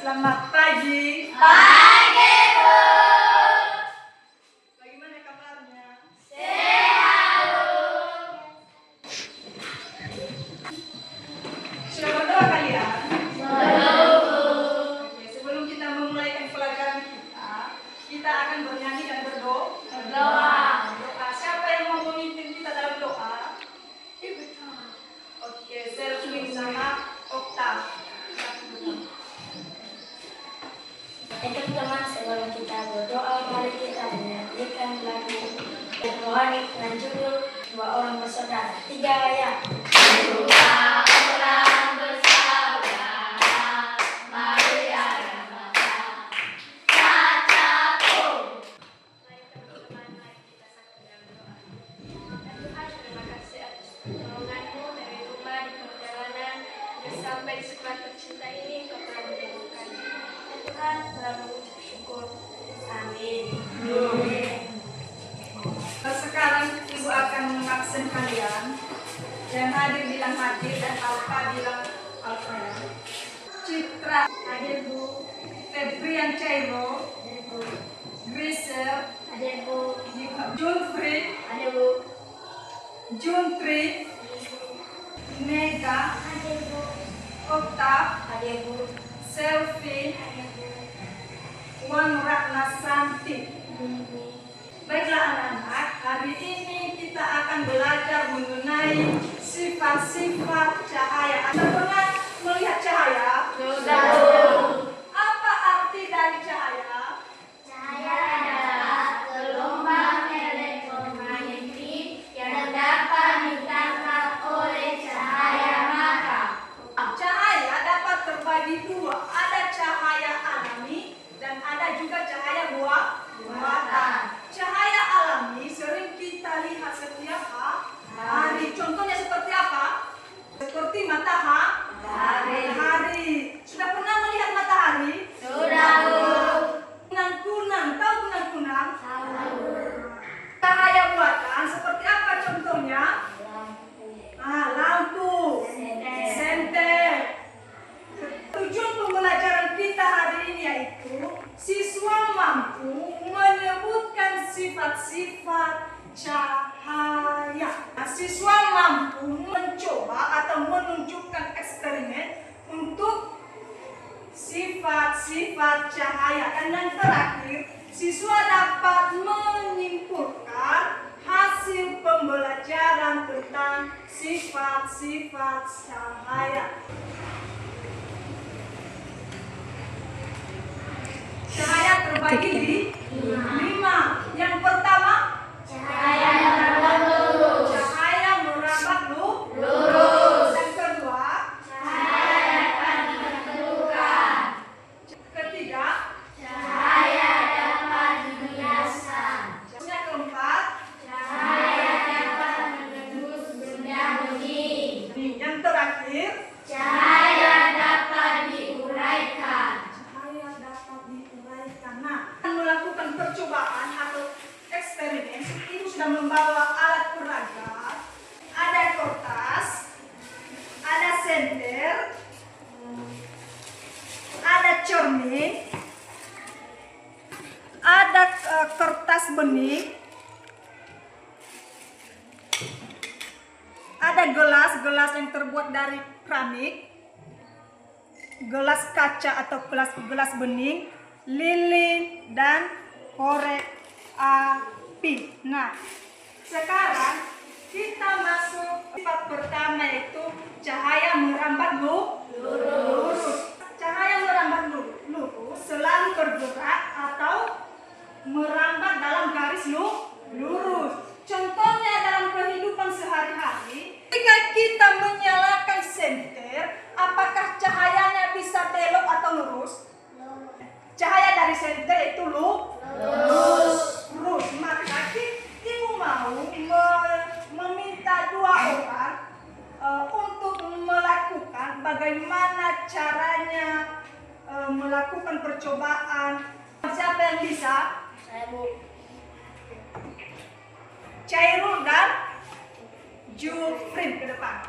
Selamat pagi. Pagi, Bu. Bagaimana kabarnya? Sehat, Bu. Sudah berdoa kalian? Belum, Bu. Oke, sebelum kita memulai pelajaran kita akan bernyanyi dan berdoa. Doa. Siapa yang mau memimpin kita dalam doa? Oke, Selfie sama Oktav. Teman-teman, sebelum kita berdoa, mari kita menyanyikan lagu rohani dengan judul Dua Orang Bersaudara. 3 ayat. Dua orang bersaudara, Maria dan Martha. Cacapu. Mari teman-teman, mari kita satu dalam doa. Dan Tuhan, terima kasih atas pertolongan-Mu dari rumah di perjalanan dan sampai di sekolah tercinta ini. Engkau telah menemukan Tuhan, telah mengucap syukur. Amin. Sekarang Ibu akan mengabsen kalian. Yang hadir bilang hadir dan Alfa bilang Alfa. Citra hadir Bu. Febrian Cairo. Hadir, Bu. Grisel. Hadir, Bu. Junfried. Hadir, Bu. Juntri. Nega. Hadir, Bu. Oktav. Hadir, Bu. Selfie. Hadir, Bu. Wan Ratna Santi. Bu. Baiklah anak-anak, hari ini kita akan belajar mengenai sifat-sifat cahaya. Anda pernah melihat cahaya? Sudah, Bu. Apa arti dari cahaya? Cahaya adalah gelombang elektromagnetik yang dapat ditangkap oleh cahaya mata. Cahaya dapat terbagi dua, ada cahaya alami dan ada juga cahaya buatan. Cahaya alami sering kita lihat setiap hari. Contohnya seperti apa? Seperti matahari. Sudah pernah melihat matahari? Sudah, Bu. Kunang-kunang, tahu kunang-kunang? Tahu. Cahaya buatan seperti apa contohnya? Lampu, senter. Tujuan pembelajaran kita hari ini yaitu siswa mampu menyebutkan sifat-sifat cahaya. Siswa mampu mencoba atau menunjukkan eksperimen untuk sifat-sifat cahaya. Dan yang terakhir, siswa dapat menyimpulkan hasil pembelajaran tentang sifat-sifat cahaya. Cahaya terbagi di 5. Yang pertama, Cahaya merambat lurus. cahaya merambat Lurus. Yang kedua, Cahaya dapat ditentukan. ketiga, Cahaya dapat dibiaskan. yang keempat, Cahaya dapat menembus benda bening. yang terakhir, Cahaya dapat diuraikan. cahaya dapat diuraikan. Nah, melakukan percobaan atau eksperimen, Ibu sudah membawa alat peraga, ada kertas, ada senter, ada cermin, ada kertas bening, ada gelas yang terbuat dari keramik, gelas kaca atau gelas bening, lilin, dan korek api. Nah, sekarang kita masuk sifat pertama, yaitu cahaya merambat lurus. Cahaya merambat lurus selalu bergerak atau merambat dalam garis lurus. Contohnya dalam kehidupan sehari-hari, ketika kita menyalakan senter, apakah cahayanya bisa belok atau lurus? Cahaya dari senter itu lurus. Maka Ibu mau meminta 2 orang untuk melakukan bagaimana caranya melakukan percobaan. Siapa yang bisa? Saya, Bu. Cairul dan Jufrin ke depan.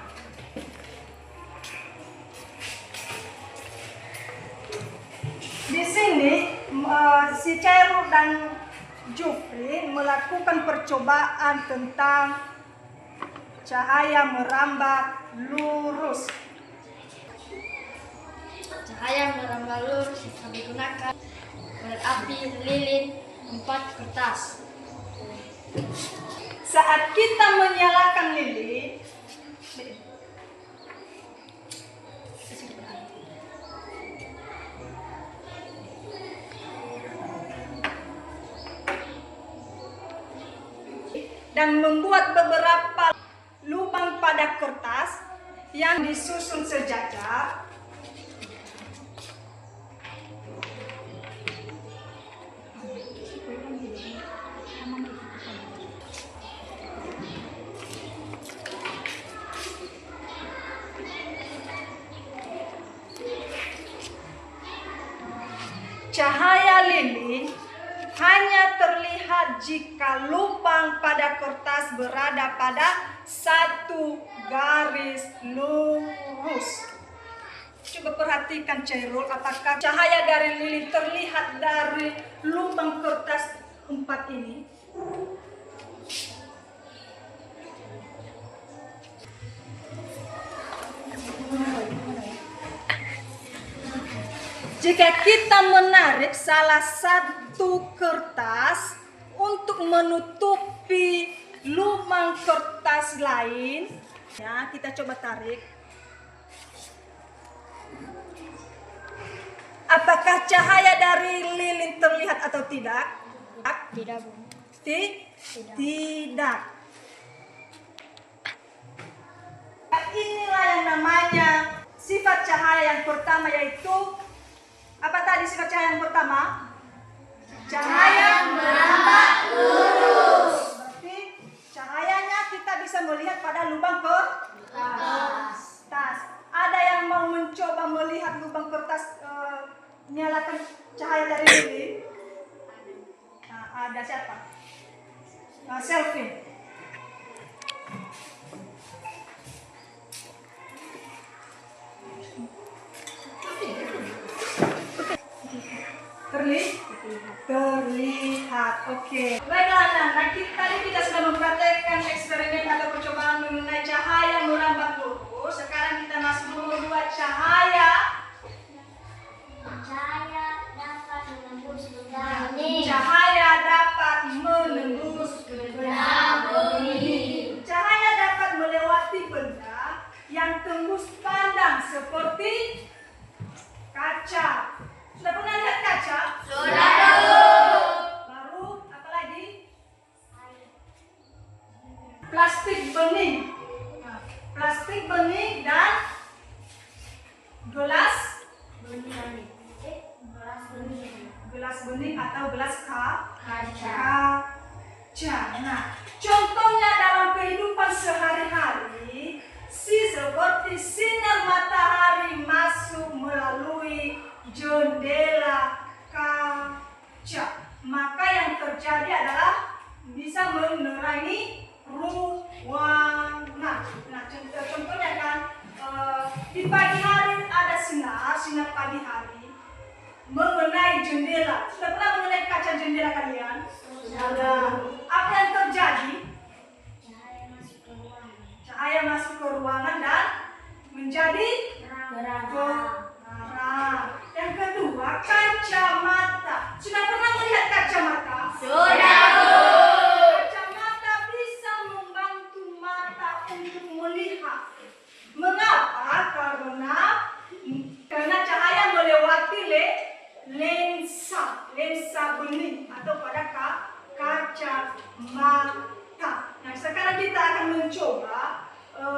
si Chairul dan Jufri melakukan percobaan tentang cahaya merambat lurus. Cahaya merambat lurus kami gunakan berapi lilin 4 kertas. Saat kita menyalakan lilin, dan membuat beberapa lubang pada kertas yang disusun sejajar. Cahaya lilin hanya terlihat jika lubang pada kertas berada pada satu garis lurus. Coba perhatikan Chairul, apakah cahaya dari lilin terlihat dari lubang kertas 4 ini? Jika kita menarik salah satu kertas untuk menutupi lubang kertas lain, ya, kita coba tarik. Apakah cahaya dari lilin terlihat atau tidak? Tidak, Bu. Tidak. Inilah yang namanya sifat cahaya yang pertama, yaitu apa tadi sifat cahaya yang pertama? Cahaya merambat lurus. Berarti cahayanya kita bisa melihat pada lubang kertas. Ada yang mau mencoba melihat lubang kertas, nyalakan cahaya dari lilin? Nah, ada siapa? Selvin. Terlihat. Oke. Baiklah anak-anak, tadi kita sudah mempraktekkan eksperimen atau percobaan mengenai cahaya merambat lurus. Sekarang kita masuk nomor 2, cahaya. Cahaya dapat menembus benda bening. Cahaya dapat menembus benda bening. Cahaya dapat melewati benda yang tembus pandang seperti kaca. Sudah pernah lihat kaca? Sudah. Baru apa lagi? Plastik bening. Nah, plastik bening dan gelas bening atau gelas kaca. Nah, contohnya dalam kehidupan sehari-hari, seperti sinar matahari masuk melalui jendela kaca, maka yang terjadi adalah bisa menerangi ruangan. Nah, contohnya kan, di pagi hari ada sinar pagi hari mengenai jendela. Sudah pernah mengenai kaca jendela kalian? Sudah. Apa yang terjadi? Cahaya masuk ke ruangan dan menjadi terang. Yang kedua, kacamata. Sudah pernah melihat kacamata? Sudah. Kacamata bisa membantu mata untuk melihat. Mengapa? Karena cahaya melewati lensa bening atau pada kacamata. Nah, sekarang kita akan mencoba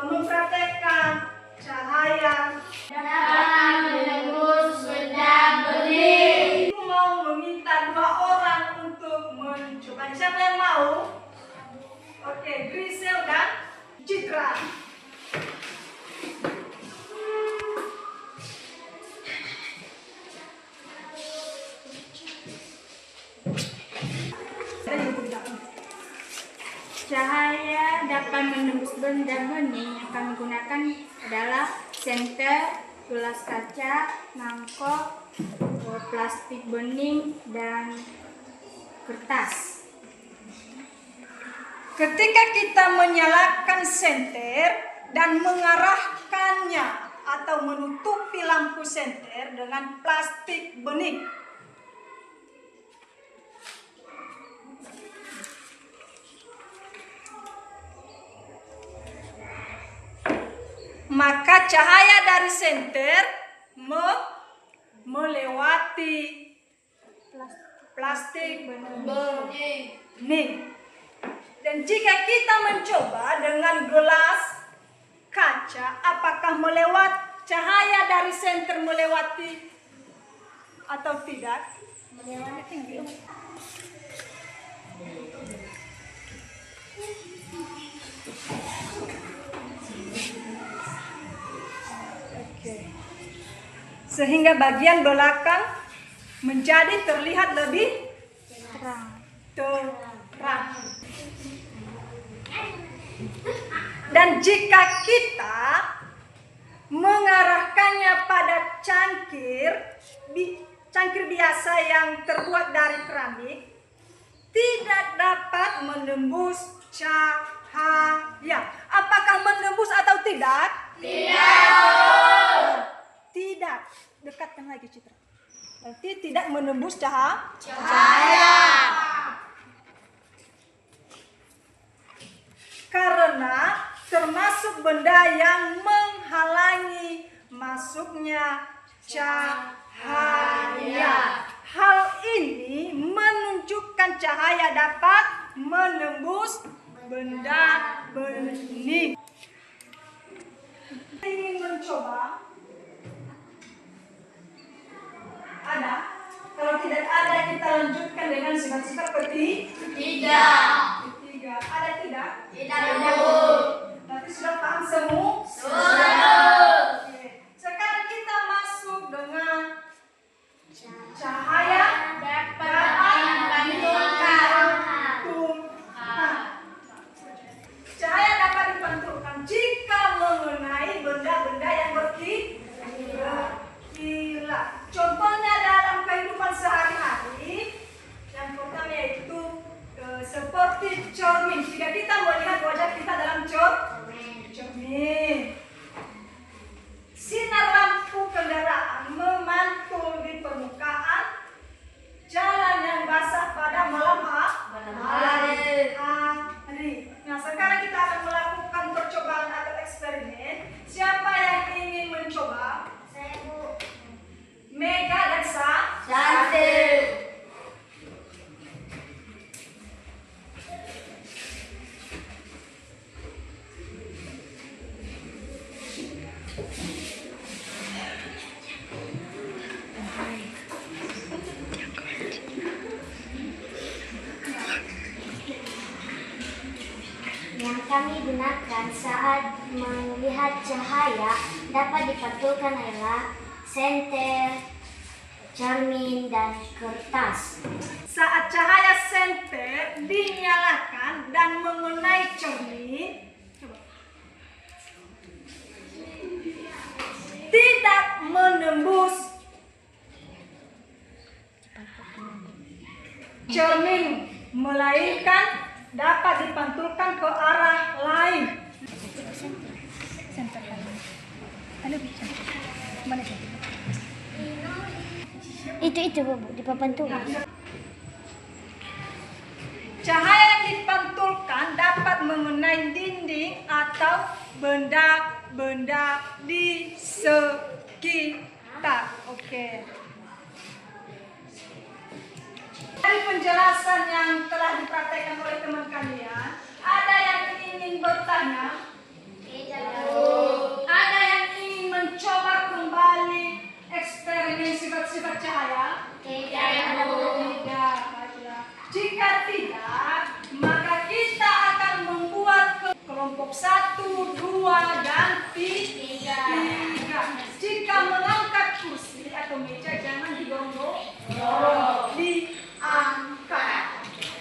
mempraktekkan cahaya Dapat menembus benda bening. mau meminta 2 orang untuk mencoba. Siapa yang mau? Oke, Grisel dan Citra. Cahaya dapat menembus benda bening yang kami gunakan adalah senter, gelas kaca, mangkok, plastik bening dan kertas. Ketika kita menyalakan senter dan mengarahkannya atau menutupi lampu senter dengan plastik bening, maka cahaya dari senter melewati plastik bening. Dan jika kita mencoba dengan gelas kaca, apakah cahaya dari senter melewati atau tidak? Melewati. Sehingga bagian belakang menjadi terlihat lebih terang. Dan jika kita mengarahkannya pada cangkir biasa yang terbuat dari keramik, tidak dapat menembus cahaya. Apakah menembus atau tidak? Tidak. Dekatkan lagi Citra. Berarti tidak menembus cahaya. Karena termasuk benda yang menghalangi masuknya cahaya. Hal ini menunjukkan cahaya dapat menembus benda bening. Ingin mencoba? Ada? Kalau tidak ada, kita lanjutkan dengan sifat-sifat ketiga. Ada tidak? Tidak. Berarti sudah paham semua? Sudah. Sekarang kita masuk dengan cahaya dapat dipantulkan. Cahaya dapat dipantulkan jika mengenai benda-benda yang berkilat. Contohnya dalam kehidupan sehari-hari, yang pertama yaitu seperti cermin. Jika kita melihat wajah kita dalam cermin, sinar lampu kendaraan memantul di permukaan jalan yang basah pada malam hari. Nah, sekarang kita akan melakukan percobaan atau eksperimen. Siapa yang ingin mencoba? Saya, Bu. Mega dan Santi. Yang kami gunakan saat melihat cahaya dapat dipantulkan adalah senter, cermin, dan kertas. Saat cahaya senter dinyalakan dan mengenai cermin, tidak menembus cermin, melainkan dapat dipantulkan ke arah lain. Itu Bu, dipantulkan. Cahaya yang dipantulkan dapat mengenai dinding atau benda-benda di sekitar. Oke. Dari penjelasan yang telah dipraktekkan oleh teman kalian, ada yang ingin bertanya? Ada yang ingin mencoba kembali eksperimen sifat-sifat cahaya? Tidak. Jika tidak, maka kita akan membuat kelompok 1, 2, dan 3. Jika mengangkat kursi atau meja, jangan didorong, diangkat.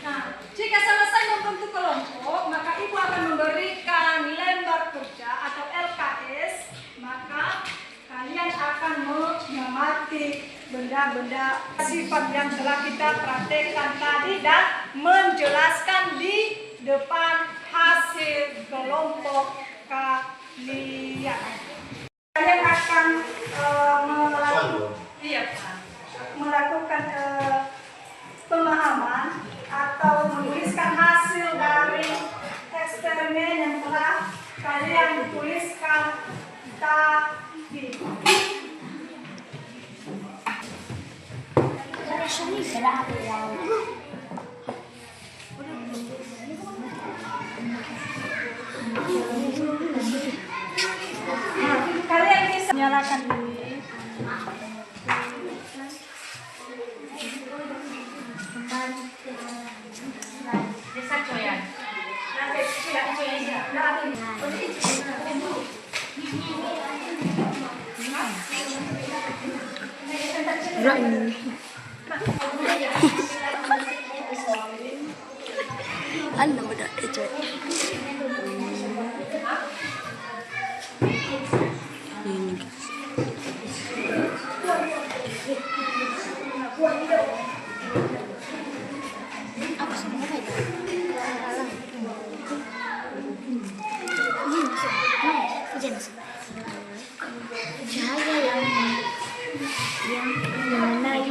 Nah, jika selesai membentuk kelompok, maka ibu akan memberikan lembar kerja atau LKS, maka kalian akan mengamati benda-benda sifat yang telah kita praktekkan tadi dan menjelaskan di depan hasil kelompok kalian. Kalian akan melakukan pemahaman atau menuliskan hasil dari eksperimen yang telah kalian tuliskan tadi. Kalian bisa nyalakan ini. Ano ba da ito? Cahaya yang mengenai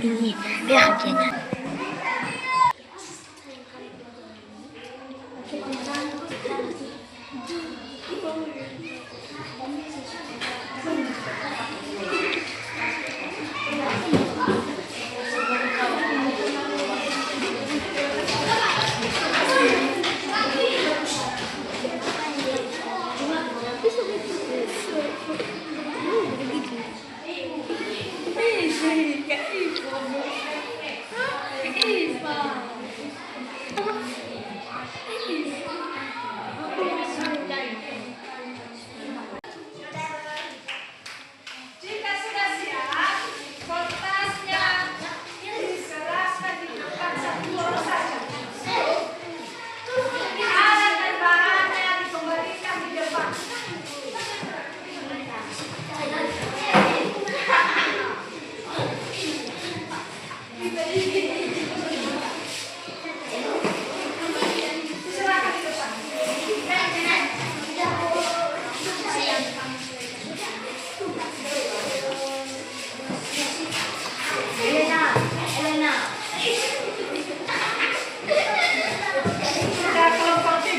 ini bahagianya. Jika sudah siap, kertasnya diserahkan di depan satu orang saja. Alat dan bahannya dikembalikan di depan. Diserahkan di depan. Sudah kelompok 3.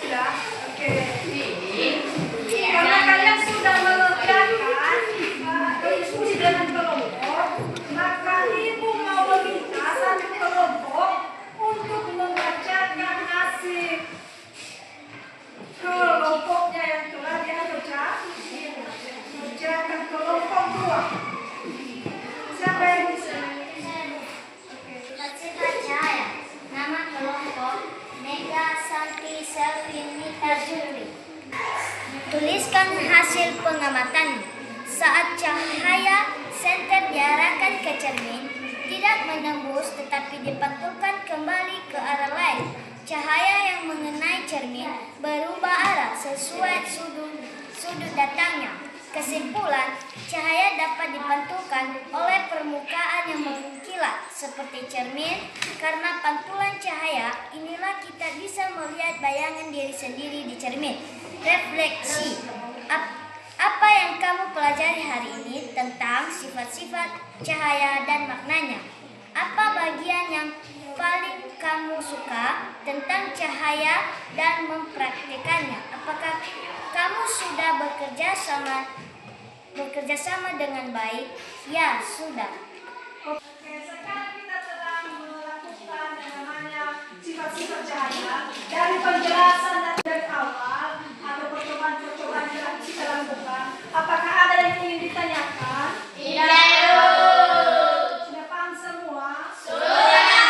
Sudah, oke. Karena kalian sudah mengerjakan diskusi dengan kelompok, maka ibu mau meminta satu kelompok untuk membacakan hasil kelompoknya yang telah dia kerjakan kelompok 2. Siapa yang bisa? Sifat-sifat cahaya. Nama kelompok Mega Santi Selvin Nita Juli. Tuliskan hasil pengamatan. Saat cahaya senter diarahkan ke cermin, tidak menembus tetapi dipantulkan kembali ke arah lain. Cahaya yang mengenai cermin berubah arah sesuai sudut datangnya. Kesimpulan, cahaya dapat dipantulkan oleh permukaan yang mengkilat seperti cermin. Karena pantulan cahaya, inilah kita bisa melihat bayangan diri sendiri di cermin. Refleksi. Apa yang kamu pelajari hari ini tentang sifat-sifat cahaya dan maknanya? Apa bagian yang paling kamu suka tentang cahaya dan mempraktikannya? Apakah kamu sudah bekerja sama dengan baik? Ya, sudah. Oke, sekarang kita sedang melakukan yang namanya sifat-sifat cahaya dari penjelasan dari awal atau percobaan-percobaan yang kita lakukan. Apakah ada yang ingin ditanyakan? Tidak. Sudah paham semua? Sudah.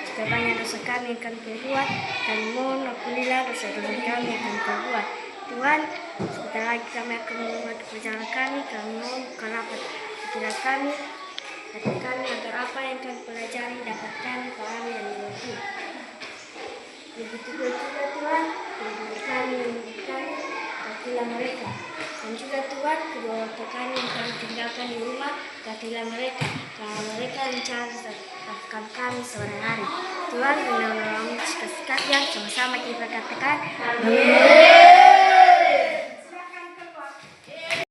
jika banyak dosa kami yang kami perbuat, kami mohon ampunilah dosa-dosa kami yang kami perbuat. Tuhan, sebentar lagi kami akan memulai perjalanan kami mohon bukanlah pikiran kami, hati kami agar apa yang kami pelajari dapat kami pahami dan mengerti. Begitu juga Tuhan, bagi kami yang mendidik kami, gantilah mereka. Dan juga Tuhan, kedua orang tua kami yang kami tinggalkan di rumah, gantilah mereka, karena mereka mencari makan kami sore hari. Tuhan, menolong sikap-sikap yang sama-sama kita katakan, amin.